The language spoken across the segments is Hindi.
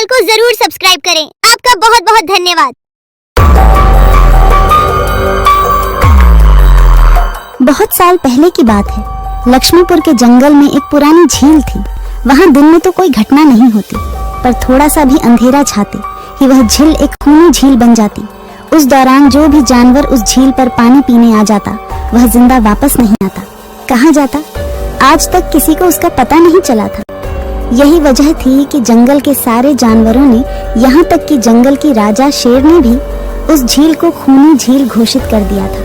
को जरूर सब्सक्राइब करें। आपका बहुत बहुत धन्यवाद। बहुत साल पहले की बात है। लक्ष्मीपुर के जंगल में एक पुरानी झील थी। वहाँ दिन में तो कोई घटना नहीं होती, पर थोड़ा सा भी अंधेरा छाते ही वह झील एक खूनी झील बन जाती। उस दौरान जो भी जानवर उस झील पर पानी पीने आ जाता, वह जिंदा वापस नहीं आता। कहाँ जाता, आज तक किसी को उसका पता नहीं चला था। यही वजह थी कि जंगल के सारे जानवरों ने, यहाँ तक कि जंगल की राजा शेर ने भी उस झील को खूनी झील घोषित कर दिया था।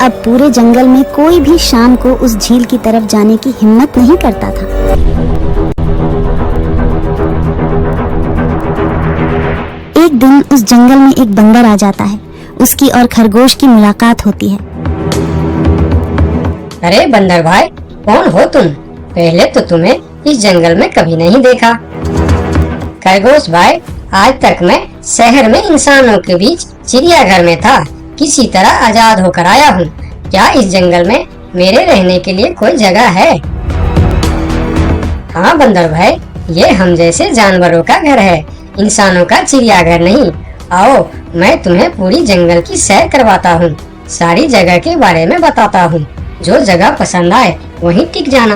अब पूरे जंगल में कोई भी शाम को उस झील की तरफ जाने की हिम्मत नहीं करता था। एक दिन उस जंगल में एक बंदर आ जाता है। उसकी और खरगोश की मुलाकात होती है। अरे बंदर भाई, कौन हो तुम? पहले तो तुम्हें इस जंगल में कभी नहीं देखा। खरगोश भाई, आज तक मैं शहर में इंसानों के बीच चिड़ियाघर में था, किसी तरह आजाद होकर आया हूँ। क्या इस जंगल में मेरे रहने के लिए कोई जगह है? हाँ बंदर भाई, ये हम जैसे जानवरों का घर है, इंसानों का चिड़ियाघर नहीं। आओ, मैं तुम्हें पूरी जंगल की सैर करवाता हूँ, सारी जगह के बारे में बताता हूँ। जो जगह पसंद आए वहीं टिक जाना।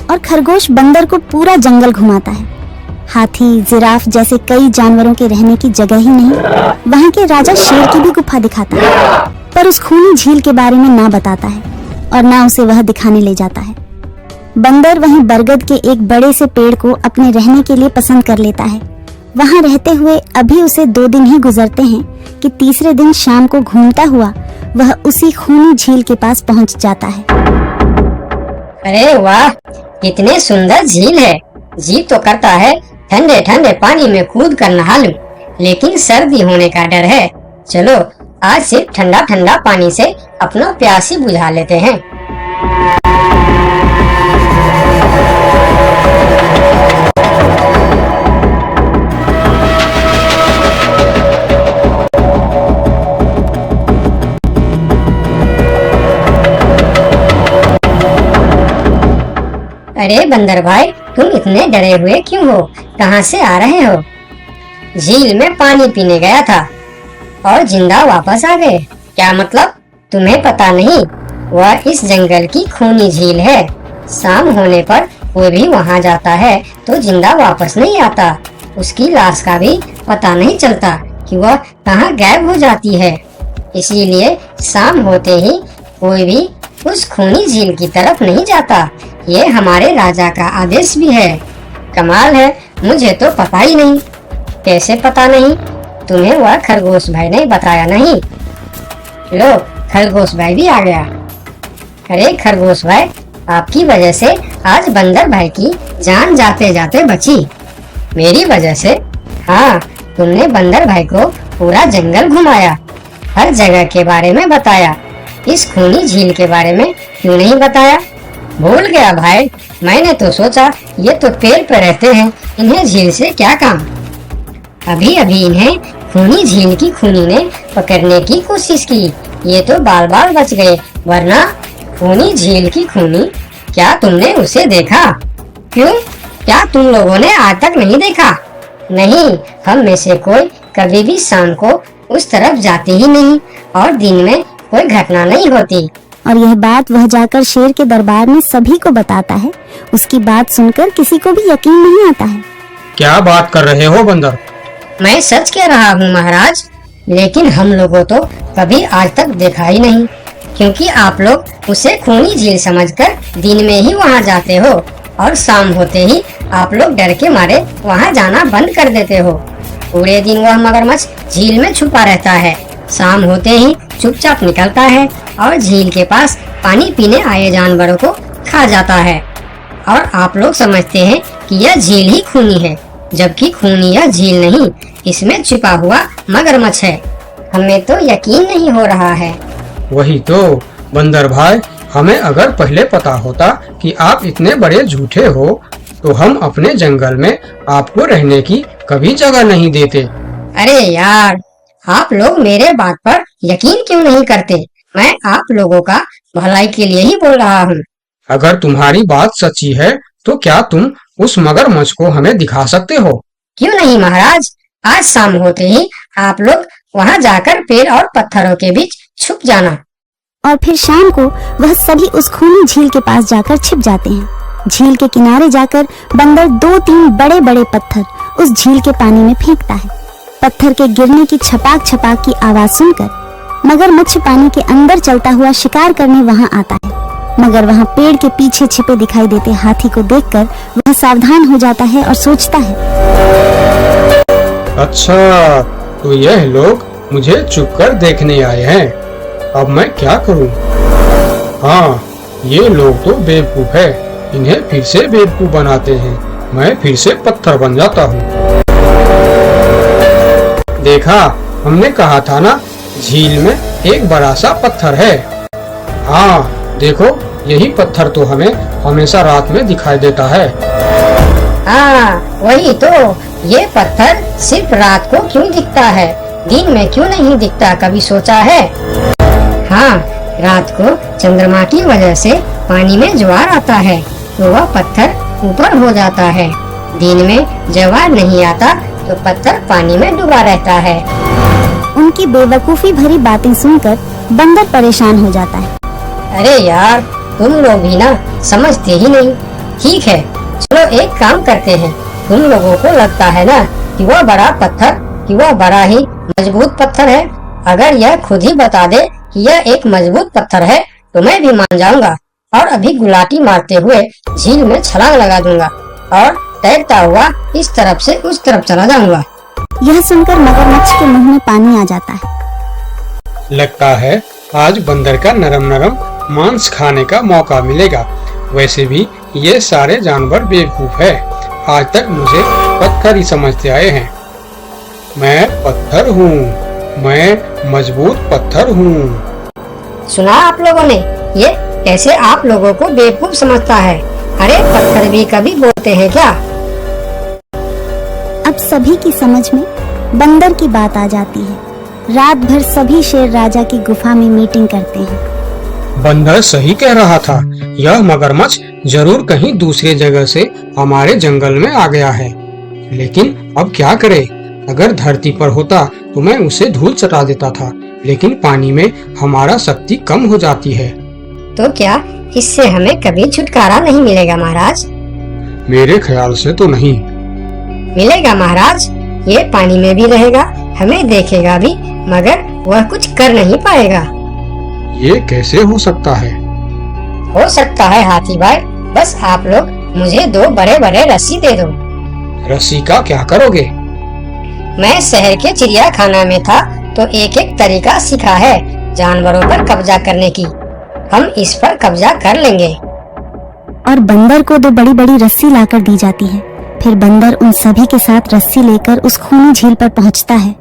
और खरगोश बंदर को पूरा जंगल घुमाता है। हाथी, जिराफ जैसे कई जानवरों के रहने की जगह ही नहीं, वहाँ के राजा शेर की भी गुफा दिखाता है, पर उस खूनी झील के बारे में ना बताता है और ना उसे वह दिखाने ले जाता है। बंदर वहीं बरगद के एक बड़े से पेड़ को अपने रहने के लिए पसंद कर लेता है। वहाँ रहते हुए अभी उसे 2 दिन ही गुजरते हैं कि तीसरे दिन शाम को घूमता हुआ वह उसी खूनी झील के पास पहुँच जाता है। अरे वाह, कितनी सुंदर झील है। जी तो करता है ठंडे ठंडे पानी में कूद कर नहा लूं, लेकिन सर्दी होने का डर है। चलो आज सिर्फ ठंडा ठंडा पानी से अपना प्यास ही बुझा लेते हैं। अरे बंदर भाई, तुम इतने डरे हुए क्यों हो? कहाँ से आ रहे हो? झील में पानी पीने गया था और जिंदा वापस आ गए। क्या मतलब? तुम्हें पता नहीं, वह इस जंगल की खूनी झील है। शाम होने पर कोई भी वहाँ जाता है तो जिंदा वापस नहीं आता। उसकी लाश का भी पता नहीं चलता कि वह कहाँ गायब हो जाती है। इसीलिए शाम होते ही कोई भी उस खूनी झील की तरफ नहीं जाता। ये हमारे राजा का आदेश भी है। कमाल है, मुझे तो पता ही नहीं। कैसे पता नहीं? तुम्हें वह खरगोश भाई ने बताया नहीं? लो, खरगोश भाई भी आ गया। अरे खरगोश भाई, आपकी वजह से आज बंदर भाई की जान जाते जाते बची। मेरी वजह से? हाँ, तुमने बंदर भाई को पूरा जंगल घुमाया, हर जगह के बारे में बताया। इस खूनी झील के बारे में क्यों नहीं बताया? भूल गया भाई, मैंने तो सोचा ये तो पेड़ पर रहते हैं, इन्हें झील से क्या काम। अभी अभी इन्हें खूनी झील की खूनी ने पकड़ने की कोशिश की, ये तो बाल बाल बच गए, वरना खूनी झील की खूनी, क्या तुमने उसे देखा? क्यों, क्या तुम लोगों ने आज तक नहीं देखा? नहीं, हम में से कोई कभी भी शाम को उस तरफ जाते ही नहीं और दिन में कोई घटना नहीं होती। और यह बात वह जाकर शेर के दरबार में सभी को बताता है। उसकी बात सुनकर किसी को भी यकीन नहीं आता है। क्या बात कर रहे हो बंदर? मैं सच कह रहा हूँ महाराज, लेकिन हम लोगों तो कभी आज तक देखा ही नहीं, क्योंकि आप लोग उसे खूनी झील समझकर दिन में ही वहाँ जाते हो और शाम होते ही आप लोग डर के मारे वहाँ जाना बंद कर देते हो। पूरे दिन वह मगरमच्छ झील में छुपा रहता है, शाम होते ही चुपचाप निकलता है और झील के पास पानी पीने आए जानवरों को खा जाता है। और आप लोग समझते हैं कि यह झील ही खूनी है, जबकि खूनी यह झील नहीं, इसमें छिपा हुआ मगरमच्छ है। हमें तो यकीन नहीं हो रहा है। वही तो बंदर भाई, हमें अगर पहले पता होता कि आप इतने बड़े झूठे हो तो हम अपने जंगल में आपको रहने की कभी जगह नहीं देते। अरे यार, आप लोग मेरे बात पर यकीन क्यों नहीं करते? मैं आप लोगों का भलाई के लिए ही बोल रहा हूँ। अगर तुम्हारी बात सच्ची है तो क्या तुम उस मगरमच्छ को हमें दिखा सकते हो? क्यों नहीं महाराज, आज शाम होते ही आप लोग वहाँ जाकर पेड़ और पत्थरों के बीच छुप जाना। और फिर शाम को वह सभी उस खूनी झील के पास जाकर छिप जाते हैं। झील के किनारे जाकर बंदर 2-3 बड़े बड़े पत्थर उस झील के पानी में फेंकता है। पत्थर के गिरने की छपाक छपाक की आवाज सुनकर मगरमच्छ पानी के अंदर चलता हुआ शिकार करने वहां आता है, मगर वहां पेड़ के पीछे छिपे दिखाई देते हाथी को देखकर वह सावधान हो जाता है और सोचता है, अच्छा तो यह लोग मुझे छुप कर देखने आए हैं, अब मैं क्या करूं? हाँ, ये लोग तो बेवकूफ है, इन्हें फिर से बेवकूफ बनाते हैं। मैं फिर से पत्थर बन जाता हूँ। देखा, हमने कहा था ना, झील में एक बड़ा सा पत्थर है। हाँ देखो, यही पत्थर तो हमें हमेशा रात में दिखाई देता है। हाँ वही तो, ये पत्थर सिर्फ रात को क्यों दिखता है, दिन में क्यों नहीं दिखता, कभी सोचा है? हाँ, रात को चंद्रमा की वजह से पानी में ज्वार आता है तो वह पत्थर ऊपर हो जाता है। दिन में ज्वार नहीं आता तो पत्थर पानी में डूबा रहता है। उनकी बेवकूफी भरी बातें सुनकर बंदर परेशान हो जाता है। अरे यार, तुम लोग भी ना समझते ही नहीं। ठीक है, चलो एक काम करते हैं। तुम लोगों को लगता है ना कि वह बड़ा पत्थर, कि वह बड़ा ही मजबूत पत्थर है। अगर यह खुद ही बता दे कि यह एक मजबूत पत्थर है तो मैं भी मान जाऊंगा और अभी गुलाटी मारते हुए झील में छलांग लगा दूंगा और तैरता हुआ इस तरफ से उस तरफ चला जाऊंगा। यह सुनकर मगरमच्छ के मुंह में पानी आ जाता है। लगता है आज बंदर का नरम नरम मांस खाने का मौका मिलेगा। वैसे भी ये सारे जानवर बेवकूफ है, आज तक मुझे पत्थर ही समझते आए हैं। मैं पत्थर हूँ, मैं मजबूत पत्थर हूँ। सुना आप लोगों ने, ये कैसे आप लोगों को बेवकूफ समझता है? अरे पत्थर भी कभी बोलते हैं क्या? अब सभी की समझ में बंदर की बात आ जाती है। रात भर सभी शेर राजा की गुफा में मीटिंग करते हैं। बंदर सही कह रहा था, यह मगरमच्छ जरूर कहीं दूसरे जगह से हमारे जंगल में आ गया है। लेकिन अब क्या करे? अगर धरती पर होता तो मैं उसे धूल चटा देता था, लेकिन पानी में हमारा शक्ति कम हो जाती है। तो क्या इससे हमें कभी छुटकारा नहीं मिलेगा महाराज? मेरे ख्याल से तो नहीं। मिलेगा महाराज, ये पानी में भी रहेगा, हमें देखेगा भी, मगर वह कुछ कर नहीं पाएगा। ये कैसे हो सकता है? हो सकता है हाथी भाई, बस आप लोग मुझे 2 बड़े बड़े रस्सी दे दो। रस्सी का क्या करोगे? मैं शहर के चिड़ियाखाना में था तो एक एक तरीका सीखा है जानवरों पर कब्जा करने की। हम इस पर कब्जा कर लेंगे। और बंदर को 2 बड़ी बड़ी रस्सी लाकर दी जाती है। फिर बंदर उन सभी के साथ रस्सी लेकर उस खूनी झील पर पहुंचता है।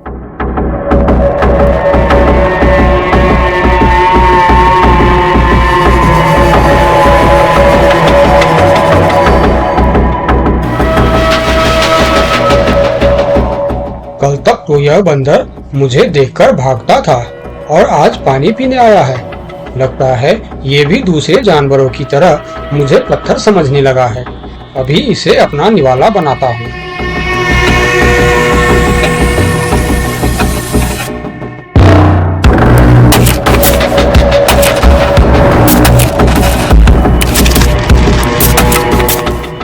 कल तक तो यह बंदर मुझे देखकर भागता था और आज पानी पीने आया है। लगता है ये भी दूसरे जानवरों की तरह मुझे पत्थर समझने लगा है। अभी इसे अपना निवाला बनाता हूँ।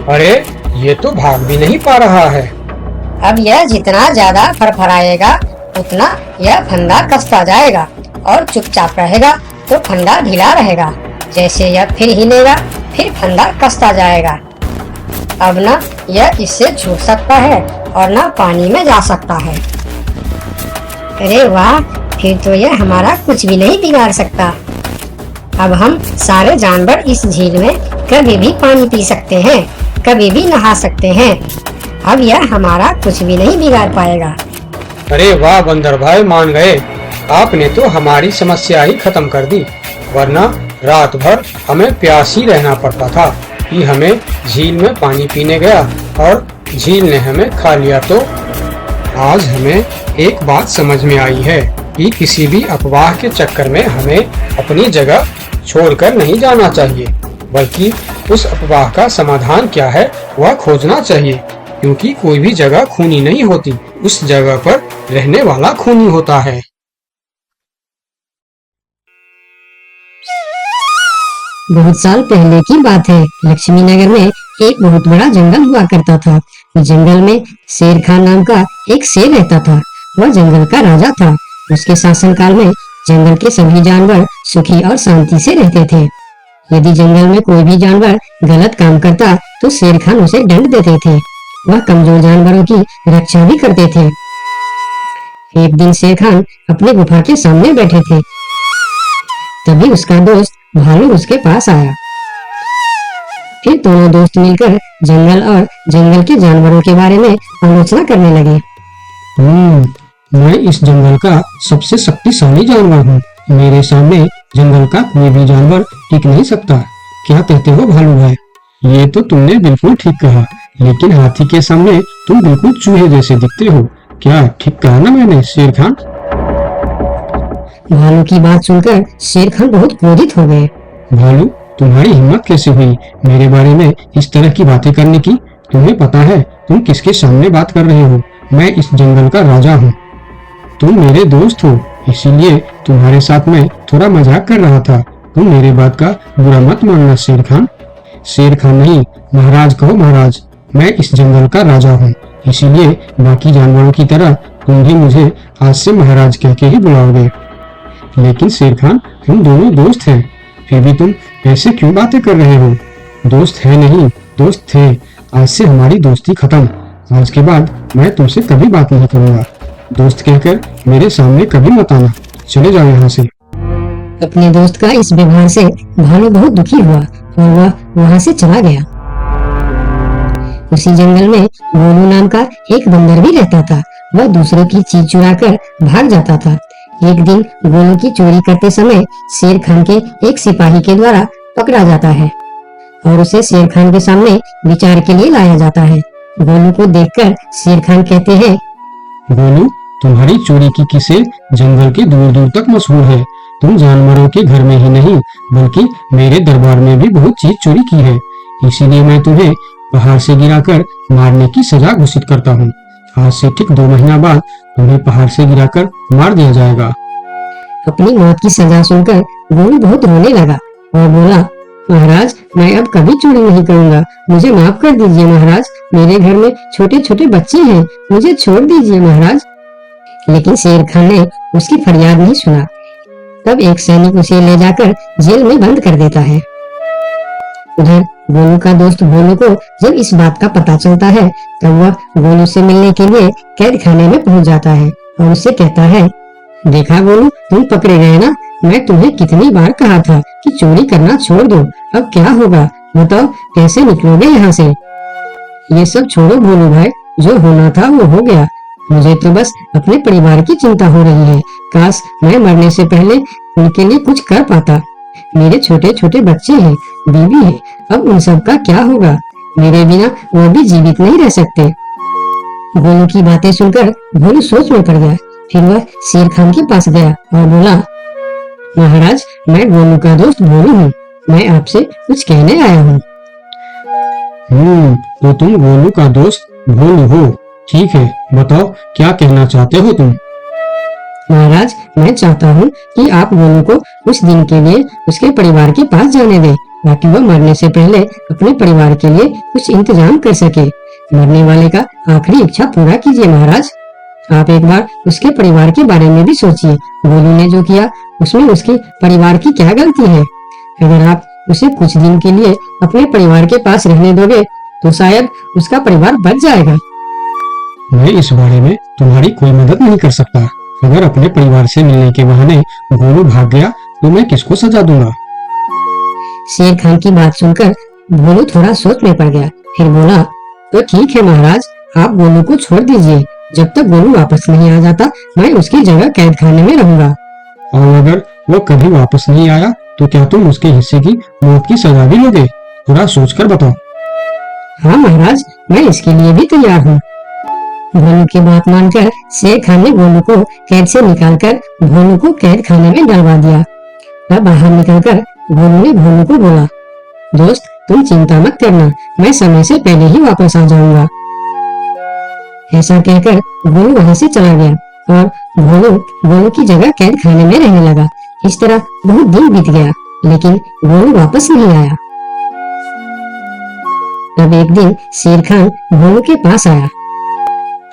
अरे ये तो भाग भी नहीं पा रहा है। अब यह जितना ज्यादा फरफराएगा उतना यह फंदा कसता जाएगा और चुपचाप रहेगा तो फंदा ढीला रहेगा। जैसे यह फिर हिलेगा फिर फंदा कसता जाएगा। अब ना यह इससे छूट सकता है और ना पानी में जा सकता है। अरे वाह, फिर तो यह हमारा कुछ भी नहीं बिगाड़ सकता। अब हम सारे जानवर इस झील में कभी भी पानी पी सकते हैं, कभी भी नहा सकते हैं। अब यह हमारा कुछ भी नहीं बिगाड़ पाएगा। अरे वाह बंदर भाई, मान गए। आपने तो हमारी समस्या ही खत्म कर दी, वरना रात भर हमें प्यासी रहना पड़ता था कि हमें झील में पानी पीने गया और झील ने हमें खा लिया। तो आज हमें एक बात समझ में आई है कि किसी भी अफवाह के चक्कर में हमें अपनी जगह छोड़कर नहीं जाना चाहिए, बल्कि उस अफवाह का समाधान क्या है वह खोजना चाहिए। क्योंकि कोई भी जगह खूनी नहीं होती, उस जगह पर रहने वाला खूनी होता है। बहुत साल पहले की बात है। लक्ष्मी नगर में एक बहुत बड़ा जंगल हुआ करता था। जंगल में शेर खान नाम का एक शेर रहता था। वह जंगल का राजा था। उसके शासनकाल में जंगल के सभी जानवर सुखी और शांति से रहते थे। यदि जंगल में कोई भी जानवर गलत काम करता तो शेर खान उसे दंड देते थे। वह कमजोर जानवरों की रक्षा भी करते थे। एक दिन शेर खान अपने गुफा के सामने बैठे थे। तभी उसका दोस्त भालू उसके पास आया। फिर दोनों दोस्त मिलकर जंगल और जंगल के जानवरों के बारे में आलोचना करने लगे। मैं इस जंगल का सबसे शक्तिशाली जानवर हूँ। मेरे सामने जंगल का कोई भी जानवर टिक नहीं सकता। क्या कहते हो भालू भाई? ये तो तुमने बिल्कुल ठीक कहा, लेकिन हाथी के सामने तुम बिल्कुल चूहे जैसे दिखते हो। क्या ठीक कहा ना मैंने शेर खान? भालू की बात सुनकर शेर खान बहुत क्रोधित हो गए। भालू, तुम्हारी हिम्मत कैसे हुई मेरे बारे में इस तरह की बातें करने की? तुम्हें पता है तुम किसके सामने बात कर रहे हो? मैं इस जंगल का राजा हूँ। तुम मेरे दोस्त हो, इसीलिए तुम्हारे साथ मैं थोड़ा मजाक कर रहा था। तुम मेरे बात का बुरा मत मानना शेर खान। शेर खान नहीं, महाराज कहो महाराज। मैं इस जंगल का राजा हूँ, इसीलिए बाकी जानवरों की तरह तुम भी मुझे आज से महाराज कह के ही बुलाओगे। लेकिन शेर खान, हम दोनों दोस्त हैं, फिर भी तुम ऐसे क्यों बातें कर रहे हो? दोस्त है नहीं, दोस्त थे। आज से हमारी दोस्ती खत्म। आज के बाद मैं तुमसे कभी बात नहीं करूंगा। दोस्त कहकर मेरे सामने कभी मत आना। चले जाओ यहाँ से। अपने दोस्त का इस व्यवहार से भालू बहुत दुखी हुआ और वह वहाँ से चला गया। उसी जंगल में गोलू नाम का एक बंदर भी रहता था। वह दूसरों की चीज चुरा कर भाग जाता था। एक दिन गोलू की चोरी करते समय शेर खान के एक सिपाही के द्वारा पकड़ा जाता है और उसे शेर खान के सामने विचार के लिए लाया जाता है। गोलू को देखकर शेर खान कहते हैं, गोलू, तुम्हारी चोरी की किस्से जंगल के दूर दूर तक मशहूर है। तुम जानवरों के घर में ही नहीं बल्कि मेरे दरबार में भी बहुत चीज चोरी की है। इसीलिए मैं तुम्हें पहाड़ से गिराकर मारने की सजा घोषित करता हूँ। आज से ठीक 2 महीना बाद तुम्हें पहाड़ से गिराकर मार दिया जाएगा। अपनी मौत की सजा सुनकर गोलू बहुत रोने लगा और बोला, महाराज, मैं अब कभी चोरी नहीं करूंगा। मुझे माफ कर दीजिए महाराज। मेरे घर में छोटे छोटे बच्चे हैं, मुझे छोड़ दीजिए महाराज। लेकिन शेर खान ने उसकी फरियाद नहीं सुना। तब एक सैनिक उसे ले जाकर जेल में बंद कर देता है। उधर गोलू का दोस्त भोलू को जब इस बात का पता चलता है तब वह गोलू से मिलने के लिए कैद खाने में पहुंच जाता है और उससे कहता है, देखा गोलू, तुम पकड़े गए ना। मैं तुम्हें कितनी बार कहा था कि चोरी करना छोड़ दो। अब क्या होगा बताओ, कैसे निकलोगे यहाँ से? ये सब छोड़ो भोलू भाई, जो होना था वो हो गया। मुझे तो बस अपने परिवार की चिंता हो रही है। काश मैं मरने से पहले उनके लिए कुछ कर पाता। मेरे छोटे छोटे बच्चे हैं, बीवी है, अब उन सब का क्या होगा? मेरे बिना वो भी जीवित नहीं रह सकते। गोलू की बातें सुनकर भोलू सोच में पड़ गया। फिर वह शेर खान के पास गया और बोला, महाराज, मैं गोलू का दोस्त भोलू हूँ। मैं आपसे कुछ कहने आया हूँ। तो तुम गोलू का दोस्त भोलू हो? ठीक है, बताओ क्या कहना चाहते हो तुम? महाराज, मैं चाहता हूँ कि आप गोलू को कुछ दिन के लिए उसके परिवार के पास जाने दें, ताकि वह मरने से पहले अपने परिवार के लिए कुछ इंतजाम कर सके। मरने वाले का आखिरी इच्छा पूरा कीजिए महाराज। आप एक बार उसके परिवार के बारे में भी सोचिए। गोलू ने जो किया उसमें उसके परिवार की क्या गलती है? अगर आप उसे कुछ दिन के लिए अपने परिवार के पास रहने दोगे तो शायद उसका परिवार बच जाएगा। मैं इस बारे में तुम्हारी कोई मदद नहीं कर सकता। अगर अपने परिवार से मिलने के बहाने गोलू भाग गया तो मैं किसको सजा दूंगा? शेर खान की बात सुनकर भोलू थोड़ा सोच में पड़ गया। फिर बोला, तो ठीक है महाराज, आप गोलू को छोड़ दीजिए। जब तक गोलू वापस नहीं आ जाता मैं उसकी जगह कैद खाने में रहूंगा। और अगर वो कभी वापस नहीं आया तो क्या तुम उसके हिस्से की मौत की सजा भी लोगे? थोड़ा सोचकर बताओ। हाँ महाराज, मैं इसके लिए भी तैयार हूँ। भोलू की बात मानकर शेर खान ने गोलू को कैद से निकालकर भोलू को कैद खाने में डलवा दिया। तब बाहर निकलकर गोलू ने भोलू को बोला, दोस्त, तुम चिंता मत करना, मैं समय से पहले ही वापस आ जाऊंगा। ऐसा कहकर गोलू वहाँ से चला गया और गोलू की जगह कैद खाने में रहने लगा। इस तरह बहुत दिन बीत गया, लेकिन गोलू वापस नहीं आया। तब एक दिन शेर खान गोलू के पास आया।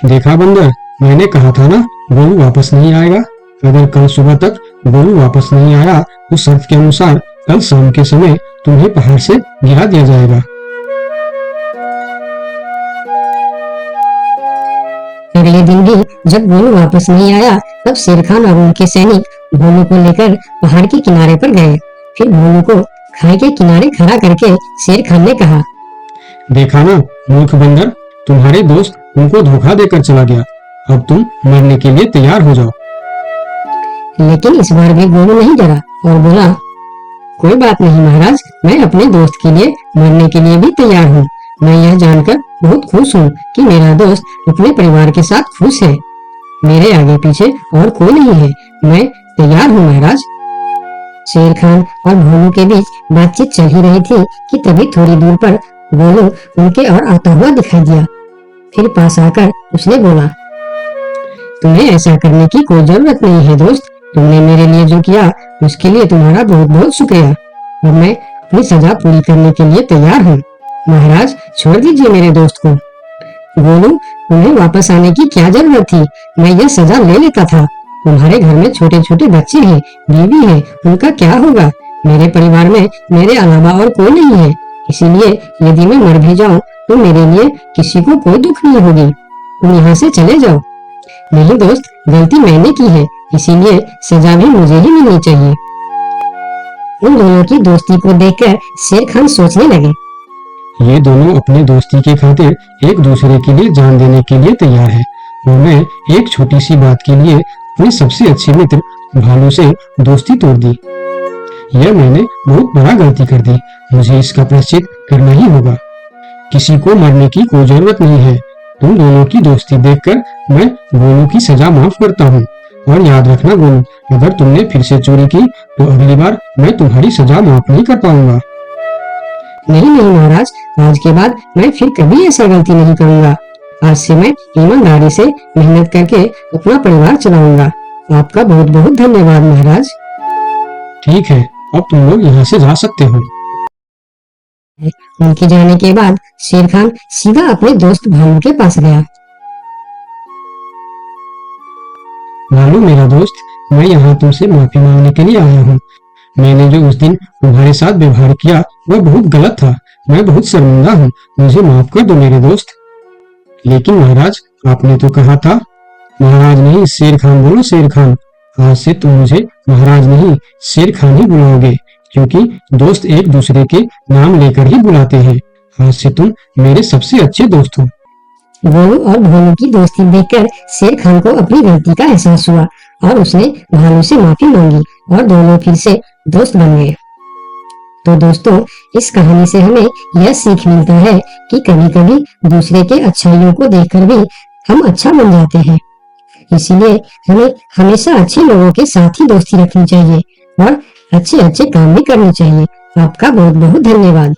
देखा बंदर, मैंने कहा था ना गोलू वापस नहीं आएगा। अगर कल सुबह तक गोलू वापस नहीं आया तो शर्त के अनुसार कल शाम के समय तुम्हें पहाड़ से गिरा दिया जाएगा। अगले दिन भी जब गोलू वापस नहीं आया, तब शेर खान और उनके सैनिक गोलू को लेकर पहाड़ के किनारे पर गए। फिर गोलू को खाई के किनारे खड़ा करके शेर खान ने कहा, देखा ना मूर्ख बंदर, तुम्हारे दोस्त तुमको धोखा देकर चला गया। अब तुम मरने के लिए तैयार हो जाओ। लेकिन इस बार भी गोलू नहीं डरा और बोला, कोई बात नहीं महाराज, मैं अपने दोस्त के लिए मरने के लिए भी तैयार हूँ। मैं यह जानकर बहुत खुश हूँ कि मेरा दोस्त अपने परिवार के साथ खुश है। मेरे आगे पीछे और कोई नहीं है, मैं तैयार हूँ महाराज। शेर खान और भोलू के बीच बातचीत चल ही रही थी कि तभी थोड़ी दूर पर गोलू उनके और आता हुआ दिखाई दिया। फिर पास आकर उसने बोला, तुम्हें ऐसा करने की कोई जरूरत नहीं है दोस्त। तुमने मेरे लिए जो किया उसके लिए तुम्हारा बहुत बहुत शुक्रिया और मैं अपनी सजा पूरी करने के लिए तैयार हूँ। महाराज छोड़ दीजिए मेरे दोस्त को। गोलू, तुम्हें वापस आने की क्या जरूरत थी? मैं यह सजा ले लेता था। तुम्हारे घर में छोटे छोटे बच्चे हैं, बीवी है, उनका क्या होगा? मेरे परिवार में मेरे अलावा और कोई नहीं है, इसीलिए यदि मैं मर भी जाऊं तो मेरे लिए किसी को कोई दुख नहीं होगी। तुम यहाँ से चले जाओ। नहीं दोस्त, गलती मैंने की है, इसीलिए सजा भी मुझे ही मिलनी चाहिए। उन दोनों की दोस्ती को देखकर शेर खान सोचने लगे, ये दोनों अपने दोस्ती के खातिर एक दूसरे के लिए जान देने के लिए तैयार है और मैं एक छोटी सी बात के लिए अपने सबसे अच्छे मित्र भालू से दोस्ती तोड़ दी। यह मैंने बहुत बड़ा गलती कर दी। मुझे इसका प्रायश्चित करना ही होगा। किसी को मरने की कोई जरूरत नहीं है। तुम दोनों की दोस्ती देखकर मैं गोलू की सजा माफ करता हूँ। और याद रखना गोलू, अगर तुमने फिर से चोरी की तो अगली बार मैं तुम्हारी सजा माफ नहीं कर पाऊंगा। नहीं नहीं महाराज, आज के बाद मैं फिर कभी ऐसा गलती नहीं करूंगा। आज से मैं ईमानदारी से मेहनत करके अपना परिवार चलाऊंगा। आपका बहुत बहुत धन्यवाद महाराज। ठीक है, अब तुम लोग यहाँ से जा सकते हो। उनके जाने के बाद शेर खान सीधा अपने दोस्त भालू के पास गया। भालू मेरा दोस्त, मैं यहाँ तुमसे माफी मांगने के लिए आया हूँ। मैंने जो उस दिन तुम्हारे साथ व्यवहार किया वह बहुत गलत था। मैं बहुत शर्मिंदा हूँ, मुझे माफ कर दो मेरे दोस्त। लेकिन महाराज, आपने तो कहा था। महाराज नहीं, शेर खान बोलो, शेर खान। आज से तुम मुझे महाराज नहीं शेर खान ही बुलाओगे, क्योंकि दोस्त एक दूसरे के नाम लेकर ही बुलाते हैं। आज से तुम मेरे सबसे अच्छे दोस्त हो। गोलू और भोलू की दोस्ती देखकर शेर खान को अपनी गलती का एहसास हुआ और उसने भालू से माफी मांगी और दोनों फिर से दोस्त बन गए। तो दोस्तों, इस कहानी से हमें यह सीख मिलता है कि कभी कभी दूसरे के अच्छाइयों को देखकर भी हम अच्छा बन जाते हैं। इसीलिए हमें हमेशा अच्छे लोगों के साथ ही दोस्ती रखनी चाहिए और अच्छे अच्छे काम भी करने चाहिए। आपका बहुत बहुत धन्यवाद।